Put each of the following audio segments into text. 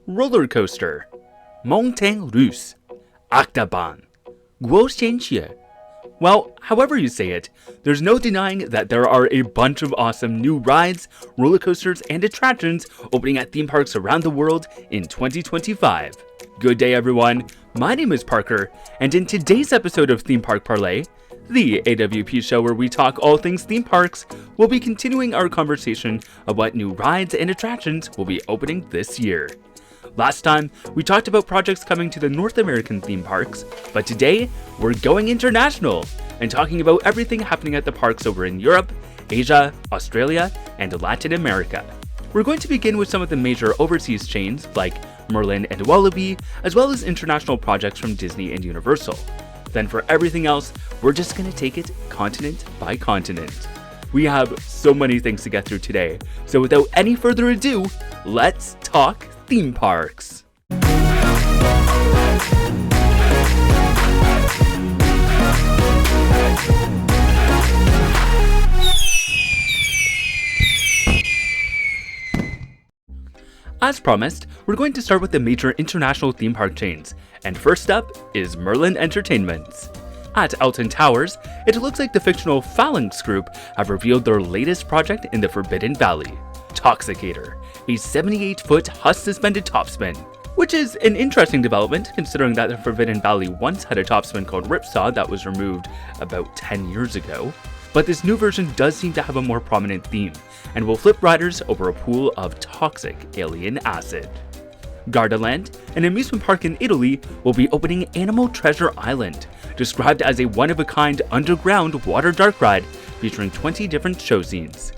roller coaster, montagne russe, Achterbahn, 过山车. Well, however you say it, there's no denying that there are a bunch of awesome new rides, roller coasters, and attractions opening at theme parks around the world in 2025. Good day everyone, my name is Parker, and in today's episode of Theme Park Parlay, the AWP show where we talk all things theme parks, we'll be continuing our conversation of what new rides and attractions will be opening this year. Last time, we talked about projects coming to the North American theme parks, but today, we're going international and talking about everything happening at the parks over in Europe, Asia, Australia, and Latin America. We're going to begin with some of the major overseas chains like Merlin and Walibi, as well as international projects from Disney and Universal. Then for everything else, we're just going to take it continent by continent. We have so many things to get through today, so without any further ado, let's talk theme parks. As promised, we're going to start with the major international theme park chains, and first up is Merlin Entertainments. At Alton Towers, it looks like the fictional Phalanx Group have revealed their latest project in the Forbidden Valley, Toxicator, a 78-foot Huss-suspended topspin, which is an interesting development considering that the Forbidden Valley once had a topspin called Ripsaw that was removed about 10 years ago. But this new version does seem to have a more prominent theme, and will flip riders over a pool of toxic alien acid. Gardaland, an amusement park in Italy, will be opening Animal Treasure Island, described as a one-of-a-kind underground water dark ride featuring 20 different show scenes.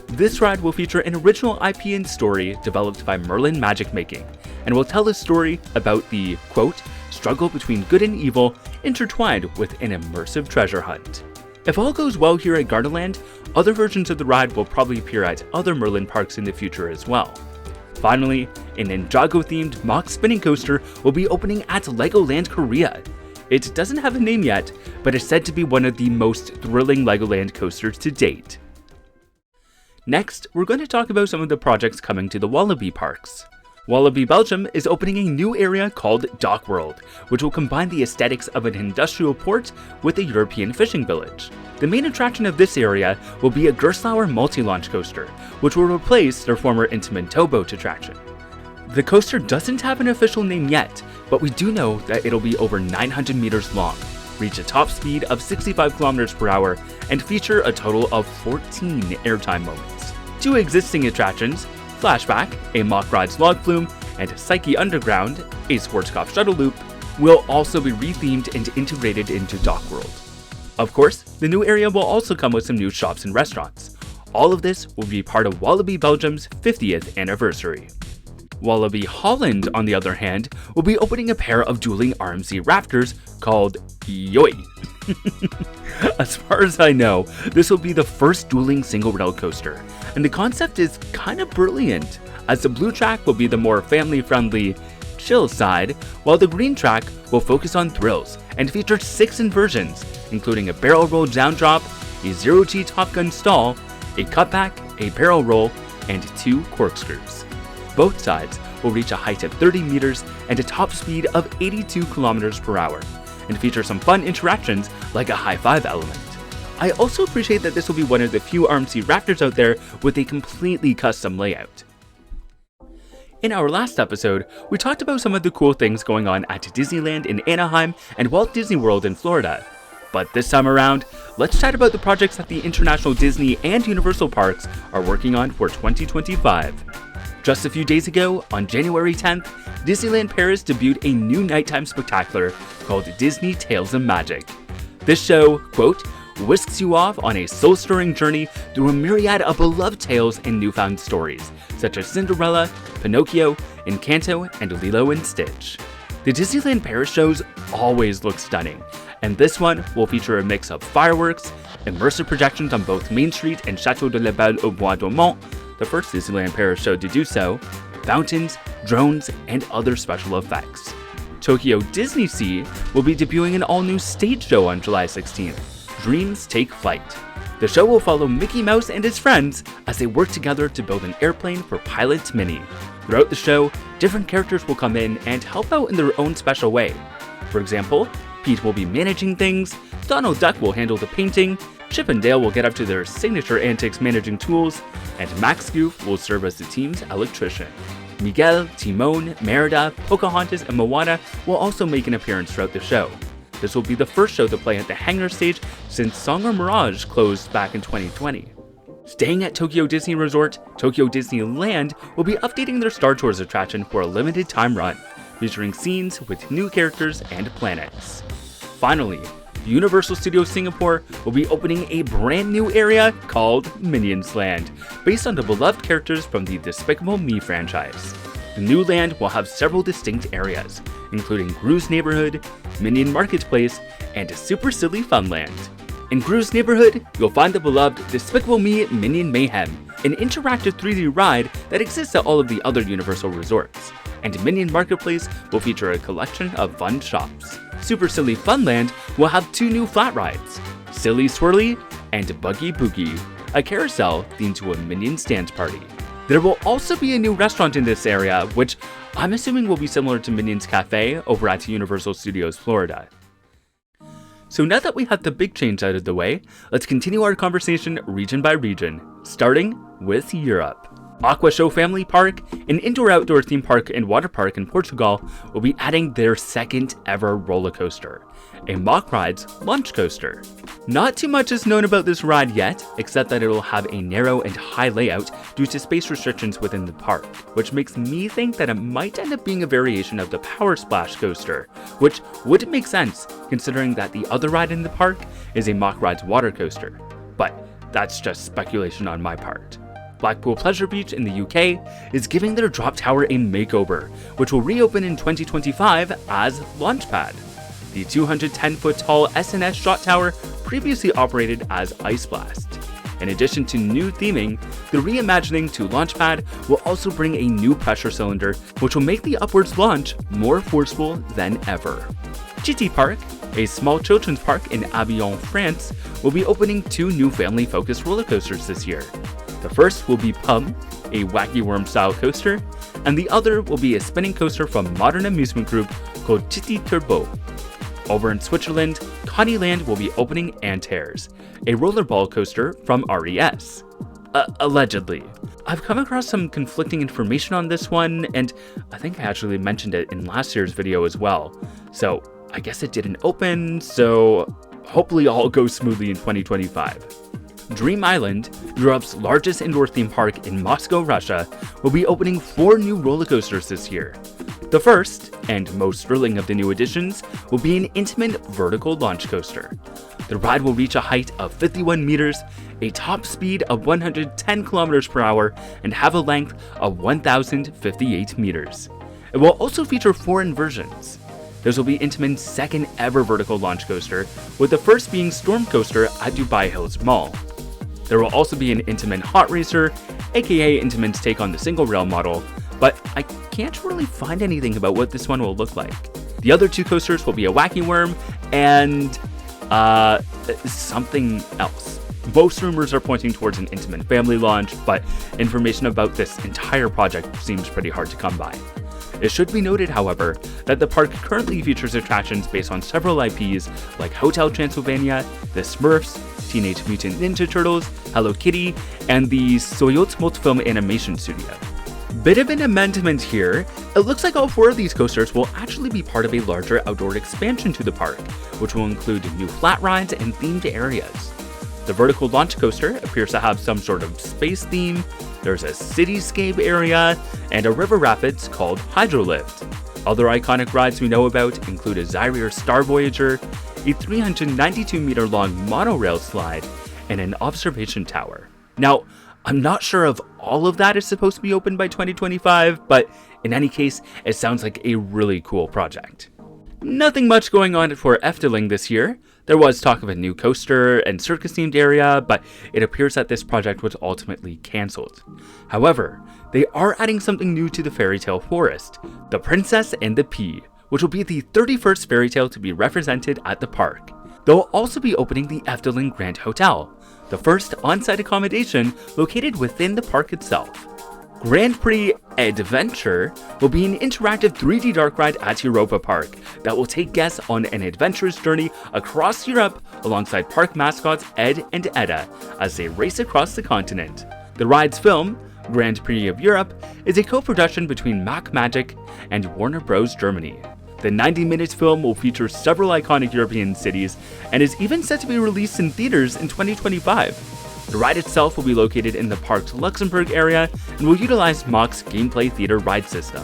This ride will feature an original IP and story developed by Merlin Magic Making, and will tell a story about the, quote, struggle between good and evil intertwined with an immersive treasure hunt. If all goes well here at Gardaland, other versions of the ride will probably appear at other Merlin parks in the future as well. Finally, an Ninjago-themed mock spinning coaster will be opening at Legoland Korea. It doesn't have a name yet, but is said to be one of the most thrilling Legoland coasters to date. Next, we're going to talk about some of the projects coming to the Walibi Parks. Walibi Belgium is opening a new area called Dock World, which will combine the aesthetics of an industrial port with a European fishing village. The main attraction of this area will be a Gerstlauer multi-launch coaster, which will replace their former Intamin towboat attraction. The coaster doesn't have an official name yet, but we do know that it'll be over 900 meters long, reach a top speed of 65 kilometers per hour, and feature a total of 14 airtime moments. Two existing attractions, Flashback, a mock rides log flume, and Psyche Underground, a Schwarzkopf shuttle loop, will also be rethemed and integrated into Dock World. Of course, the new area will also come with some new shops and restaurants. All of this will be part of Walibi Belgium's 50th anniversary. Walibi Holland, on the other hand, will be opening a pair of dueling RMC Raptors called Yoi. As far as I know, this will be the first dueling single rail coaster, and the concept is kind of brilliant, as the blue track will be the more family-friendly, chill side, while the green track will focus on thrills and feature 6 inversions, including a barrel roll down drop, a zero-G Top Gun stall, a cutback, a barrel roll, and 2 corkscrews. Both sides will reach a height of 30 meters and a top speed of 82 kilometers per hour, and feature some fun interactions like a high-five element. I also appreciate that this will be one of the few RMC Raptors out there with a completely custom layout. In our last episode, we talked about some of the cool things going on at Disneyland in Anaheim and Walt Disney World in Florida. But this time around, let's chat about the projects that the international Disney and Universal parks are working on for 2025. Just a few days ago, on January 10th, Disneyland Paris debuted a new nighttime spectacular called Disney Tales of Magic. This show, quote, whisks you off on a soul-stirring journey through a myriad of beloved tales and newfound stories, such as Cinderella, Pinocchio, Encanto, and Lilo and Stitch. The Disneyland Paris shows always look stunning, and this one will feature a mix of fireworks, immersive projections on both Main Street and Château de la Belle au Bois Dormant, the first Disneyland Paris show to do so, fountains, drones, and other special effects. Tokyo Disney Sea will be debuting an all-new stage show on July 16th, Dreams Take Flight. The show will follow Mickey Mouse and his friends as they work together to build an airplane for Pilot Minnie. Throughout the show, different characters will come in and help out in their own special way. For example, Pete will be managing things, Donald Duck will handle the painting, Chip and Dale will get up to their signature antics managing tools, and Max Goof will serve as the team's electrician. Miguel, Timon, Merida, Pocahontas, and Moana will also make an appearance throughout the show. This will be the first show to play at the hangar stage since Song or Mirage closed back in 2020. Staying at Tokyo Disney Resort, Tokyo Disneyland will be updating their Star Tours attraction for a limited time run, featuring scenes with new characters and planets. Finally, Universal Studios Singapore will be opening a brand new area called Minions Land, based on the beloved characters from the Despicable Me franchise. The new land will have several distinct areas, including Gru's Neighborhood, Minion Marketplace, and Super Silly Funland. In Gru's Neighborhood, you'll find the beloved Despicable Me Minion Mayhem, an interactive 3D ride that exists at all of the other Universal resorts. And Minion Marketplace will feature a collection of fun shops. Super Silly Funland will have 2 new flat rides, Silly Swirly and Buggy Boogie, a carousel themed to a Minion Dance Party. There will also be a new restaurant in this area, which I'm assuming will be similar to Minions Cafe over at Universal Studios Florida. So now that we have the big change out of the way, let's continue our conversation region by region, starting with Europe. Aqua Show Family Park, an indoor-outdoor theme park and water park in Portugal, will be adding their second ever roller coaster, a Mock Rides launch coaster. Not too much is known about this ride yet, except that it will have a narrow and high layout due to space restrictions within the park, which makes me think that it might end up being a variation of the Power Splash coaster, which would make sense considering that the other ride in the park is a Mock Rides water coaster. But that's just speculation on my part. Blackpool Pleasure Beach in the UK is giving their drop tower a makeover, which will reopen in 2025 as Launchpad. The 210-foot tall S&S drop tower previously operated as Ice Blast. In addition to new theming, the reimagining to Launchpad will also bring a new pressure cylinder, which will make the upwards launch more forceful than ever. Chitty Park, a small children's park in Avignon, France, will be opening 2 new family-focused roller coasters this year. The first will be Pum, a wacky worm style coaster, and the other will be a spinning coaster from Modern Amusement Group called Chitty Turbo. Over in Switzerland, Connieland will be opening Antares, a rollerball coaster from RES. Allegedly. I've come across some conflicting information on this one, and I think I actually mentioned it in last year's video as well. So I guess it didn't open, so hopefully all goes smoothly in 2025. Dream Island, Europe's largest indoor theme park in Moscow, Russia, will be opening 4 new roller coasters this year. The first, and most thrilling of the new additions, will be an intimate vertical launch coaster. The ride will reach a height of 51 meters, a top speed of 110 kilometers per hour, and have a length of 1,058 meters. It will also feature 4 inversions. This will be Intamin's second ever vertical launch coaster, with the first being Storm Coaster at Dubai Hills Mall. There will also be an Intamin Hot Racer, aka Intamin's take on the single rail model, but I can't really find anything about what this one will look like. The other 2 coasters will be a Wacky Worm and something else. Most rumors are pointing towards an Intamin family launch, but information about this entire project seems pretty hard to come by. It should be noted, however, that the park currently features attractions based on several IPs like Hotel Transylvania, The Smurfs, Teenage Mutant Ninja Turtles, Hello Kitty, and the Soyot Multifilm Animation Studio. Bit of an amendment here, it looks like all 4 of these coasters will actually be part of a larger outdoor expansion to the park, which will include new flat rides and themed areas. The vertical launch coaster appears to have some sort of space theme, there's a cityscape area, and a river rapids called Hydrolift. Other iconic rides we know about include a Zyrier Star Voyager, a 392-meter long monorail slide, and an observation tower. Now, I'm not sure if all of that is supposed to be open by 2025, but in any case, it sounds like a really cool project. Nothing much going on for Efteling this year. There was talk of a new coaster and circus-themed area, but it appears that this project was ultimately cancelled. However, they are adding something new to the fairy tale forest, The Princess and the Pea, which will be the 31st fairy tale to be represented at the park. They'll also be opening the Efteling Grand Hotel, the first on-site accommodation located within the park itself. Grand Prix Adventure will be an interactive 3D dark ride at Europa-Park that will take guests on an adventurous journey across Europe alongside park mascots Ed and Edda as they race across the continent. The ride's film, Grand Prix of Europe, is a co-production between Mac Magic and Warner Bros. Germany. The 90-minute film will feature several iconic European cities and is even set to be released in theaters in 2025. The ride itself will be located in the park's Luxembourg area and will utilize Mach's gameplay theater ride system.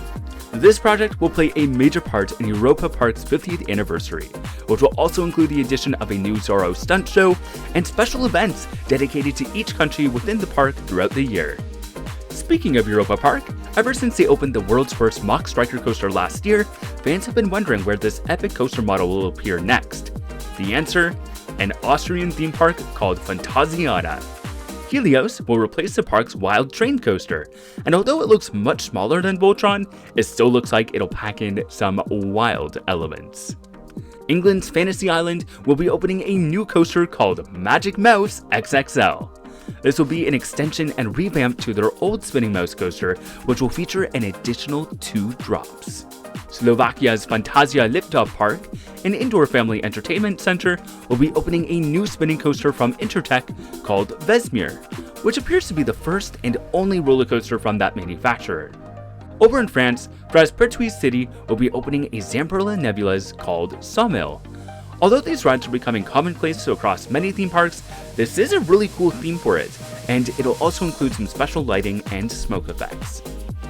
This project will play a major part in Europa-Park's 50th anniversary, which will also include the addition of a new Zorro stunt show and special events dedicated to each country within the park throughout the year. Speaking of Europa-Park, ever since they opened the world's first Mach Striker coaster last year, fans have been wondering where this epic coaster model will appear next. The answer? An Austrian theme park called Phantasiana. Helios will replace the park's Wild Train coaster, and although it looks much smaller than Voltron, it still looks like it'll pack in some wild elements. England's Fantasy Island will be opening a new coaster called Magic Mouse XXL. This will be an extension and revamp to their old Spinning Mouse coaster, which will feature an additional 2 drops. Slovakia's Fantasia Liptov Park, an indoor family entertainment center, will be opening a new spinning coaster from Intertech called Vesmir, which appears to be the first and only roller coaster from that manufacturer. Over in France, Fraise-Pertuis City will be opening a Zamperla Nebulas called Sawmill. Although these rides are becoming commonplace across many theme parks, this is a really cool theme for it, and it'll also include some special lighting and smoke effects.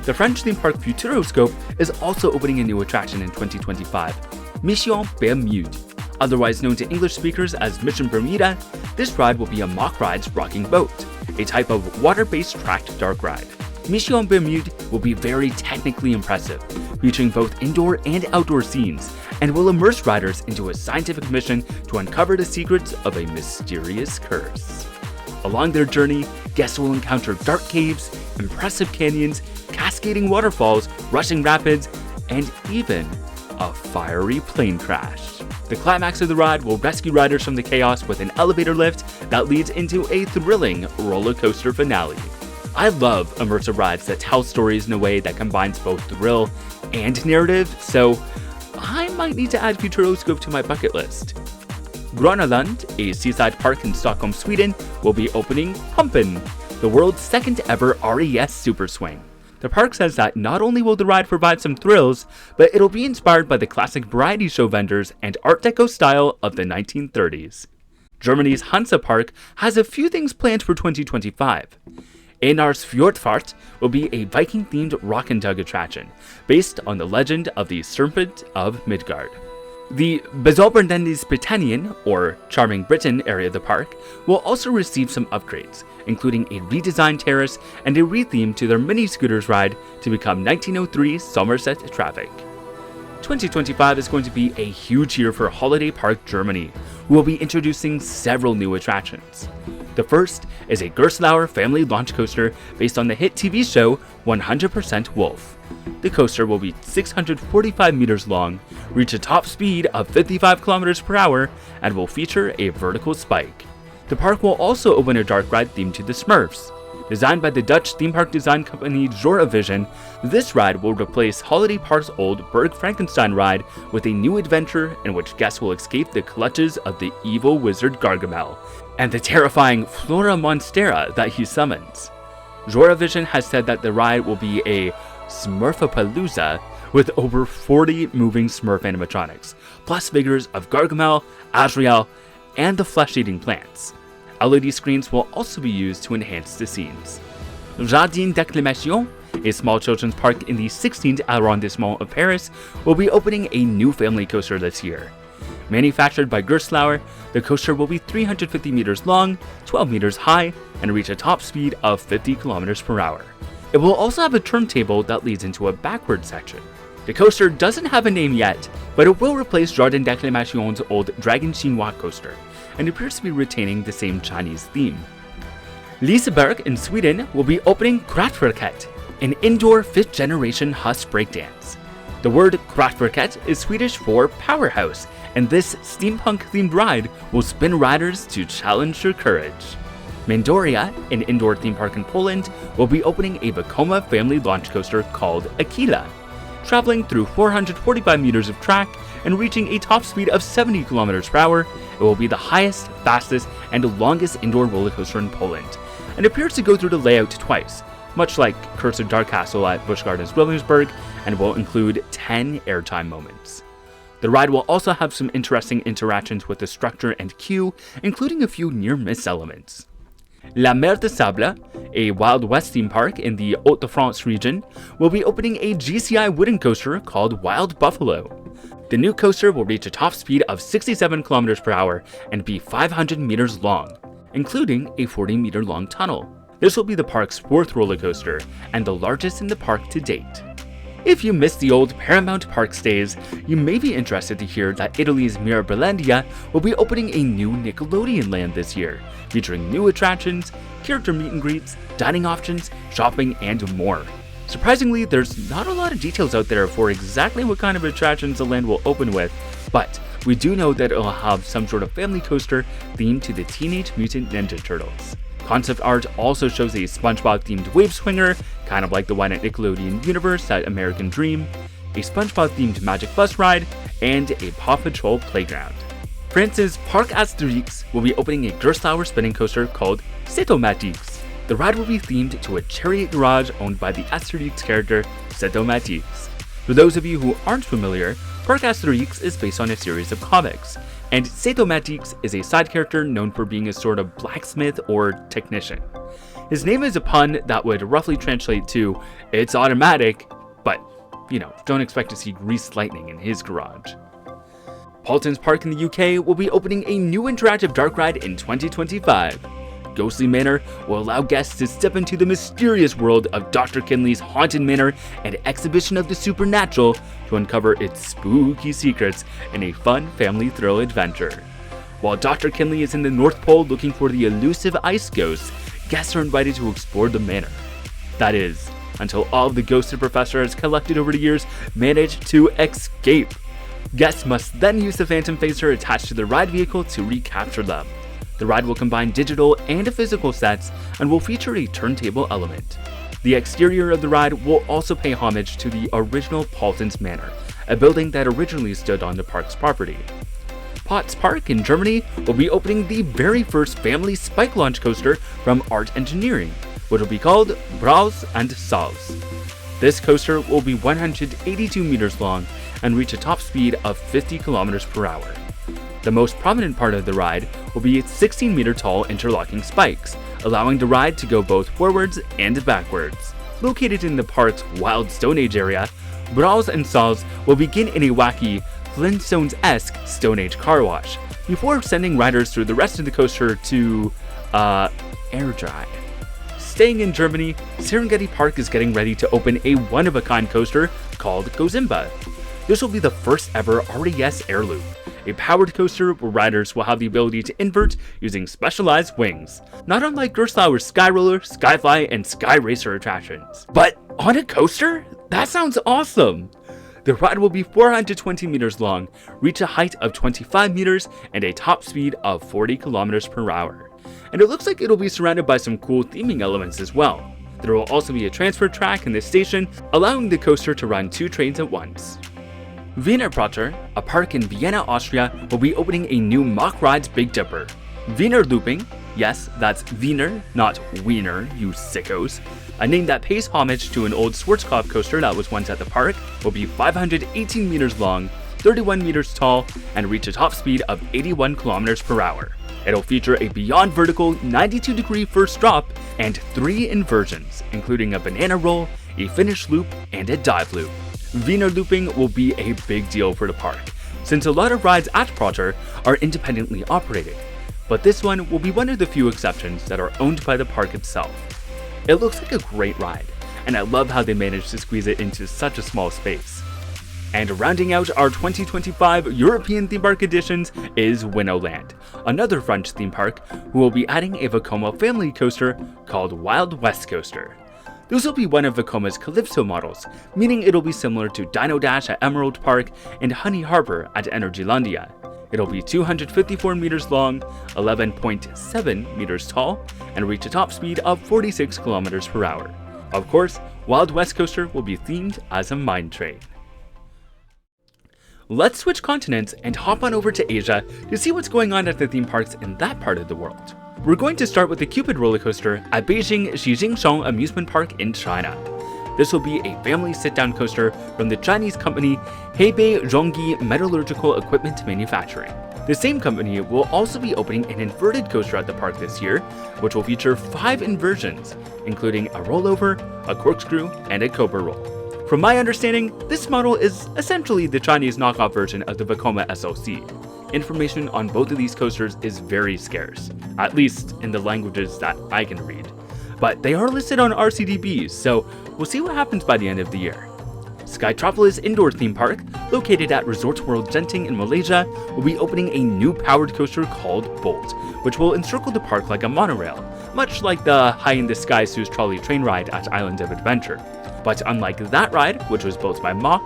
The French theme park Futuroscope is also opening a new attraction in 2025, Mission Bermude. Otherwise known to English speakers as Mission Bermuda, this ride will be a Mach Rides rocking boat, a type of water-based tracked dark ride. Mission Bermude will be very technically impressive, featuring both indoor and outdoor scenes, and will immerse riders into a scientific mission to uncover the secrets of a mysterious curse. Along their journey, guests will encounter dark caves, impressive canyons, cascading waterfalls, rushing rapids, and even a fiery plane crash. The climax of the ride will rescue riders from the chaos with an elevator lift that leads into a thrilling roller coaster finale. I love immersive rides that tell stories in a way that combines both thrill and narrative, so I might need to add Futuroscope to my bucket list. Gröna Lund, a seaside park in Stockholm, Sweden, will be opening Pumpen, the world's second ever RES Super Swing. The park says that not only will the ride provide some thrills, but it'll be inspired by the classic variety show vendors and Art Deco style of the 1930s. Germany's Hansa Park has a few things planned for 2025. Einars Fjordfart will be a Viking-themed rock and tug attraction, based on the legend of the Serpent of Midgard. The Bezauberndendis Britannien, or Charming Britain area of the park, will also receive some upgrades, including a redesigned terrace and a retheme to their mini-scooters ride to become 1903 Somerset Traffic. 2025 is going to be a huge year for Holiday Park Germany, who will be introducing several new attractions. The first is a Gerstlauer family launch coaster based on the hit TV show 100% Wolf. The coaster will be 645 meters long, reach a top speed of 55 kilometers per hour, and will feature a vertical spike. The park will also open a dark ride themed to the Smurfs. Designed by the Dutch theme park design company Zoravision, this ride will replace Holiday Park's old Berg Frankenstein ride with a new adventure in which guests will escape the clutches of the evil wizard Gargamel and the terrifying Flora Monstera that he summons. Zoravision has said that the ride will be a Smurfapalooza with over 40 moving Smurf animatronics, plus figures of Gargamel, Azrael, and the flesh-eating plants. LED screens will also be used to enhance the scenes. Jardin d'Acclimation, a small children's park in the 16th arrondissement of Paris, will be opening a new family coaster this year. Manufactured by Gerstlauer, the coaster will be 350 meters long, 12 meters high, and reach a top speed of 50 kilometers per hour. It will also have a turntable that leads into a backward section. The coaster doesn't have a name yet, but it will replace Jardin d'Acclimation's old Dragon Chinois coaster, and appears to be retaining the same Chinese theme. Liseberg in Sweden will be opening Kraftwerket, an indoor 5th-generation Huss breakdance. The word Kraftwerket is Swedish for powerhouse, and this steampunk-themed ride will spin riders to challenge their courage. Mandoria, an indoor theme park in Poland, will be opening a Vekoma family launch coaster called Aquila. Traveling through 445 meters of track and reaching a top speed of 70 kilometers per hour, it will be the highest, fastest, and longest indoor roller coaster in Poland, and appears to go through the layout twice, much like Curse of Dark Castle at Busch Gardens Williamsburg, and will include 10 airtime moments. The ride will also have some interesting interactions with the structure and queue, including a few near-miss elements. La Mer de Sable, a Wild West theme park in the Hauts-de-France region, will be opening a GCI wooden coaster called Wild Buffalo. The new coaster will reach a top speed of 67 kilometers per hour and be 500 meters long, including a 40-meter long tunnel. This will be the park's 4th roller coaster and the largest in the park to date. If you missed the old Paramount Parks days, you may be interested to hear that Italy's Mirabilandia will be opening a new Nickelodeon land this year, featuring new attractions, character meet and greets, dining options, shopping, and more. Surprisingly, there's not a lot of details out there for exactly what kind of attractions the land will open with, but we do know that it will have some sort of family coaster themed to the Teenage Mutant Ninja Turtles. Concept art also shows a SpongeBob-themed wave swinger, kind of like the one at Nickelodeon Universe at American Dream, a SpongeBob-themed magic bus ride, and a Paw Patrol playground. France's Parc Astérix will be opening a Gerstlauer spinning coaster called C'est-O-Matix. The ride will be themed to a chariot garage owned by the Astérix character C'est-O-Matix. For those of you who aren't familiar, Parc Astérix is based on a series of comics, and C'est-O-Matix is a side character known for being a sort of blacksmith or technician. His name is a pun that would roughly translate to, "It's automatic," but, don't expect to see greased lightning in his garage. Paultons Park in the UK will be opening a new interactive dark ride in 2025. Ghostly Manor will allow guests to step into the mysterious world of Dr. Kinley's haunted manor and exhibition of the supernatural to uncover its spooky secrets in a fun family thrill adventure. While Dr. Kinley is in the North Pole looking for the elusive ice ghosts, guests are invited to explore the manor. That is, until all of the ghosts the professor has collected over the years manage to escape. Guests must then use the Phantom Phaser attached to the ride vehicle to recapture them. The ride will combine digital and physical sets and will feature a turntable element. The exterior of the ride will also pay homage to the original Paultons Manor, a building that originally stood on the park's property. Potts Park in Germany will be opening the very first family spike launch coaster from Art Engineering, which will be called Braus and Salz. This coaster will be 182 meters long and reach a top speed of 50 kilometers per hour. The most prominent part of the ride will be its 16-meter tall interlocking spikes, allowing the ride to go both forwards and backwards. Located in the park's Wild Stone Age area, Braus and Salz will begin in a wacky, Flintstones-esque Stone Age car wash, before sending riders through the rest of the coaster to, air dry. Staying in Germany, Serengeti Park is getting ready to open a one-of-a-kind coaster called Gozimba. This will be the first ever RES air loop, a powered coaster where riders will have the ability to invert using specialized wings, not unlike Gerstlauer's Sky Roller, Skyfly, and Sky Racer attractions. But on a coaster? That sounds awesome! The ride will be 420 meters long, reach a height of 25 meters, and a top speed of 40 kilometers per hour. And it looks like it'll be surrounded by some cool theming elements as well. There will also be a transfer track in the station, allowing the coaster to run 2 trains at once. Wiener Prater, a park in Vienna, Austria, will be opening a new Mach Rides Big Dipper. Wiener Looping, yes, that's Wiener, not Wiener, you sickos, a name that pays homage to an old Schwarzkopf coaster that was once at the park, will be 518 meters long, 31 meters tall, and reach a top speed of 81 kilometers per hour. It'll feature a beyond vertical 92-degree first drop and 3 inversions, including a banana roll, a finish loop, and a dive loop. Wiener Looping will be a big deal for the park, since a lot of rides at Prater are independently operated, but this one will be one of the few exceptions that are owned by the park itself. It looks like a great ride, and I love how they managed to squeeze it into such a small space. And rounding out our 2025 European theme park editions is Winnowland, another French theme park who will be adding a Vekoma family coaster called Wild West Coaster. This will be one of Vekoma's Calypso models, meaning it'll be similar to Dino Dash at Emerald Park and Honey Harbor at Energylandia. It'll be 254 meters long, 11.7 meters tall, and reach a top speed of 46 kilometers per hour. Of course, Wild West Coaster will be themed as a mine train. Let's switch continents and hop on over to Asia to see what's going on at the theme parks in that part of the world. We're going to start with the Cupid roller coaster at Beijing Xijingsheng Amusement Park in China. This will be a family sit-down coaster from the Chinese company Hebei Zhongyi Metallurgical Equipment Manufacturing. The same company will also be opening an inverted coaster at the park this year, which will feature 5 inversions, including a rollover, a corkscrew, and a cobra roll. From my understanding, this model is essentially the Chinese knockoff version of the Vekoma SLC. Information on both of these coasters is very scarce, at least in the languages that I can read. But they are listed on RCDBs, so we'll see what happens by the end of the year. Skytropolis Indoor Theme Park, located at Resorts World Genting in Malaysia, will be opening a new powered coaster called Bolt, which will encircle the park like a monorail, much like the High in the Sky Sue's Trolley train ride at Island of Adventure. But unlike that ride, which was built by Mach,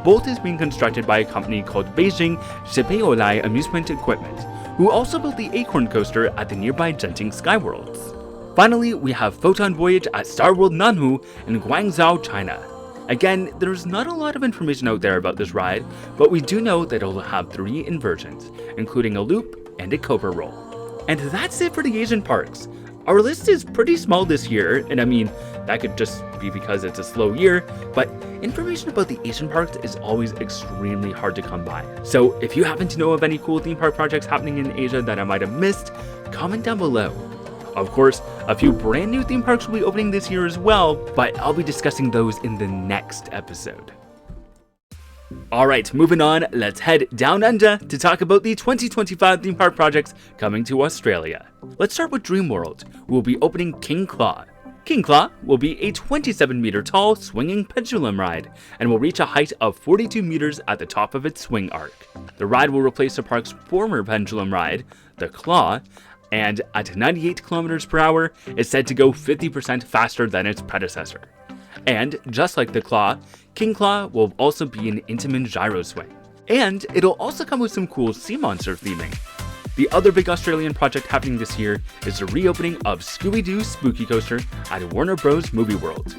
Bolt is being constructed by a company called Beijing Shipeolai Amusement Equipment, who also built the Acorn coaster at the nearby Genting Skyworlds. Finally, we have Photon Voyage at Star World Nanhu in Guangzhou, China. Again, there's not a lot of information out there about this ride, but we do know that it'll have 3 inversions, including a loop and a cobra roll. And that's it for the Asian parks. Our list is pretty small this year, and I mean, that could just be because it's a slow year, but information about the Asian parks is always extremely hard to come by. So if you happen to know of any cool theme park projects happening in Asia that I might have missed, comment down below. Of course, a few brand new theme parks will be opening this year as well, but I'll be discussing those in the next episode. Alright, moving on, let's head down under to talk about the 2025 theme park projects coming to Australia. Let's start with Dreamworld, who will be opening King Claw. King Claw will be a 27-meter tall swinging pendulum ride and will reach a height of 42 meters at the top of its swing arc. The ride will replace the park's former pendulum ride, the Claw, and at 98 kilometers per hour is said to go 50% faster than its predecessor. And just like the Claw, King Claw will also be an Intamin gyro swing. And it'll also come with some cool sea monster theming. The other big Australian project happening this year is the reopening of Scooby-Doo Spooky Coaster at Warner Bros. Movie World.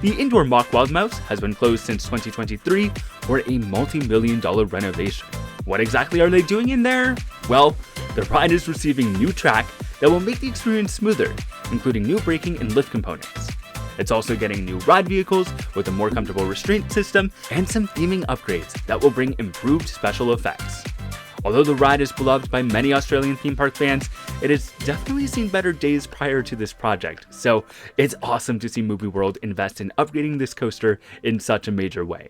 The indoor Mock Wild Mouse has been closed since 2023 for a multi-million-dollar renovation. What exactly are they doing in there? Well, the ride is receiving new track that will make the experience smoother, including new braking and lift components. It's also getting new ride vehicles with a more comfortable restraint system and some theming upgrades that will bring improved special effects. Although the ride is beloved by many Australian theme park fans, it has definitely seen better days prior to this project, so it's awesome to see Movie World invest in upgrading this coaster in such a major way.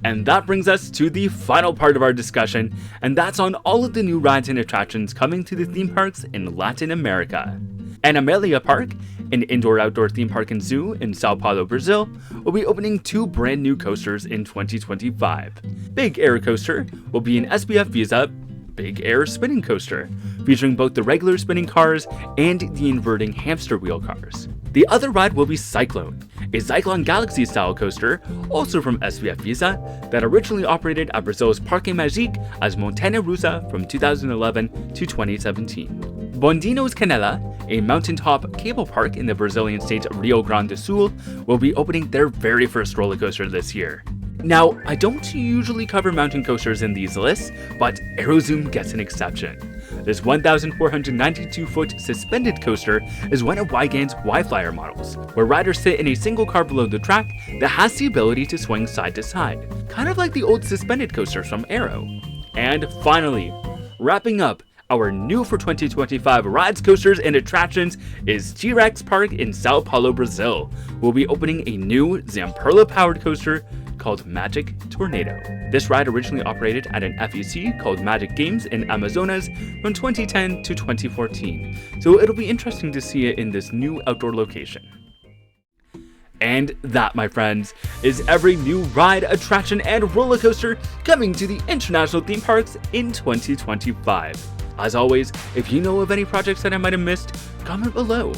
And that brings us to the final part of our discussion, and that's on all of the new rides and attractions coming to the theme parks in Latin America. Animalia Park, an indoor-outdoor theme park and zoo in Sao Paulo, Brazil, will be opening 2 brand new coasters in 2025. Big Air Coaster will be an SBF Visa Big Air spinning coaster, featuring both the regular spinning cars and the inverting hamster wheel cars. The other ride will be Cyclone, a Zyklon Galaxy-style coaster, also from SBF Visa, that originally operated at Brazil's Parque Magique as Montanha Russa from 2011 to 2017. Bondino's Canela, a mountaintop cable park in the Brazilian state of Rio Grande do Sul, will be opening their very first roller coaster this year. Now, I don't usually cover mountain coasters in these lists, but Aerozoom gets an exception. This 1,492-foot suspended coaster is one of Wygan's Y-Flyer models, where riders sit in a single car below the track that has the ability to swing side to side, kind of like the old suspended coasters from Aero. And finally, wrapping up our new for 2025 rides, coasters, and attractions is T-Rex Park in Sao Paulo, Brazil. We'll be opening a new Zamperla-powered coaster called Magic Tornado. This ride originally operated at an FEC called Magic Games in Amazonas from 2010 to 2014, so it'll be interesting to see it in this new outdoor location. And that, my friends, is every new ride, attraction, and roller coaster coming to the international theme parks in 2025. As always, if you know of any projects that I might have missed, comment below.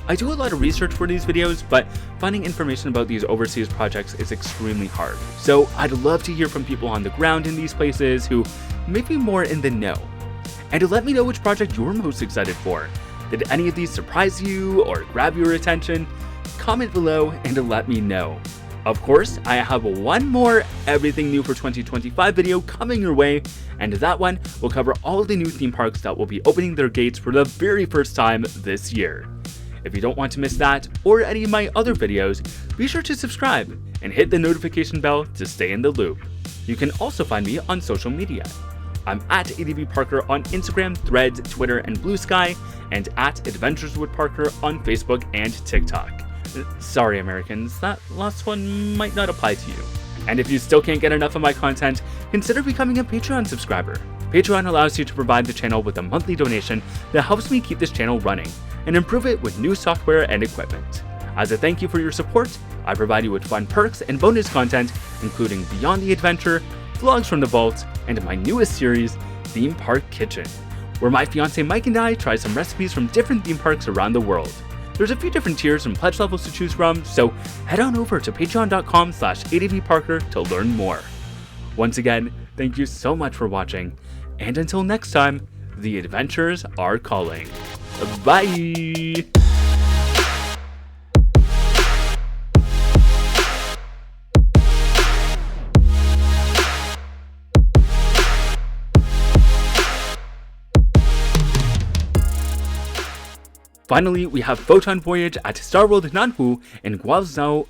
I do a lot of research for these videos, but finding information about these overseas projects is extremely hard. So I'd love to hear from people on the ground in these places who maybe more in the know. And let me know which project you're most excited for. Did any of these surprise you or grab your attention? Comment below and let me know. Of course, I have one more Everything New for 2025 video coming your way, and that one will cover all of the new theme parks that will be opening their gates for the very first time this year. If you don't want to miss that or any of my other videos, be sure to subscribe and hit the notification bell to stay in the loop. You can also find me on social media. I'm at Walibi Parker on Instagram, Threads, Twitter, and Blue Sky, and at Adventures with Parker on Facebook and TikTok. Sorry Americans, that last one might not apply to you. And if you still can't get enough of my content, consider becoming a Patreon subscriber. Patreon allows you to provide the channel with a monthly donation that helps me keep this channel running and improve it with new software and equipment. As a thank you for your support, I provide you with fun perks and bonus content, including Beyond the Adventure, vlogs from the vault, and my newest series, Theme Park Kitchen, where my fiance Mike and I try some recipes from different theme parks around the world. There's a few different tiers and pledge levels to choose from, so head on over to patreon.com/ADVParker to learn more. Once again, thank you so much for watching, and until next time, the adventures are calling. Bye! Finally, we have Photon Voyage at Star World Nanhu in Guangzhou.